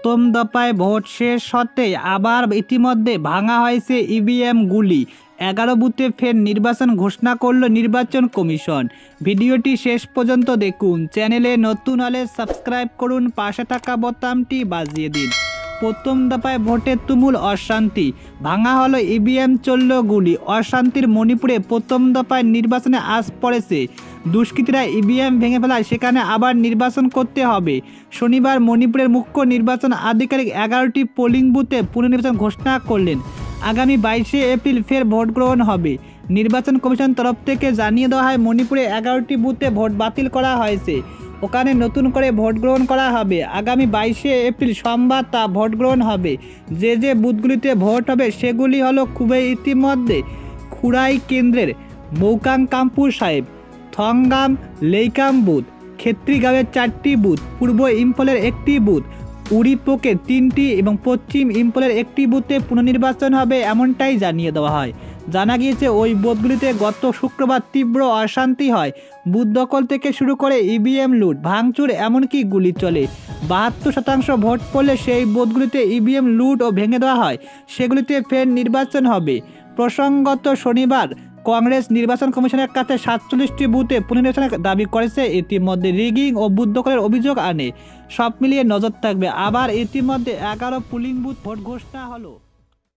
প্রথম দফায় ভোট শেষ হতেই আবার ইতিমধ্যে ভাঙা হয়েছে ইভিএমগুলি। 11 বুথে ফের নির্বাচন ঘোষণা করল নির্বাচন কমিশন। ভিডিওটি শেষ পর্যন্ত দেখুন। চ্যানেলে নতুন হলে সাবস্ক্রাইব করুন, পাশে থাকা বোতামটি বাজিয়ে দিন। প্রথম দফায় ভোটে তুমুল অশান্তি, ভাঙা হলো ইভিএম, চলল গুলি। অশান্তির মণিপুরে প্রথম দফায় নির্বাচনে আজ পড়েছে। দুষ্কৃতীরা ইভিএম ভেঙে ফেলায় সেখানে আবার নির্বাচন করতে হবে। শনিবার মণিপুরের মুখ্য নির্বাচন আধিকারিক 11টি পোলিং বুথে পুনর্নির্বাচন ঘোষণা করলেন। আগামী 22শে এপ্রিল ফের ভোট গ্রহণ হবে। নির্বাচন কমিশন তরফ থেকে জানিয়ে দেওয়া হয়, মণিপুরে 11টি বুথে ভোট বাতিল করা হয়েছে। ওখানে নতুন করে ভোট গ্রহণ করা হবে। আগামী 22শে এপ্রিল সোমবার তা ভোট গ্রহণ হবে। যে বুথগুলিতে ভোট হবে সেগুলি হলো খুবই ইতিমধ্যে খুড়াই কেন্দ্রের মৌকাং কামপুর সাহেব, থংগাম লেইকাম বুথ, খেত্রীগাঁওয়ের 4টি বুথ, পূর্ব ইম্ফলের 1টি বুথ, উড়িপোকে 3টি এবং পশ্চিম ইম্ফলের 1টি বুথে পুনর্নির্বাচন হবে, এমনটাই জানিয়ে দেওয়া হয়। জানা গিয়েছে ওই বুথগুলিতে গত শুক্রবার তীব্র অশান্তি হয়। বুথ দখল থেকে শুরু করে ইভিএম লুট, ভাঙচুর, এমনকি গুলি চলে। 72% ভোট পড়লে সেই বুথগুলিতে ইভিএম লুট ও ভেঙে দেওয়া হয়। সেগুলিতে ফের নির্বাচন হবে। প্রসঙ্গত শনিবার কংগ্রেস নির্বাচন কমিশনের কাছে 47টি বুথে পুনর্নির্বাচনের দাবি করেছে। ইতিমধ্যে রিগিং ও বুথ দখলের অভিযোগ আনে। সব মিলিয়ে নজর থাকবে। আবার ইতিমধ্যে 11 পোলিং বুথ ভোট ঘোষণা হলো।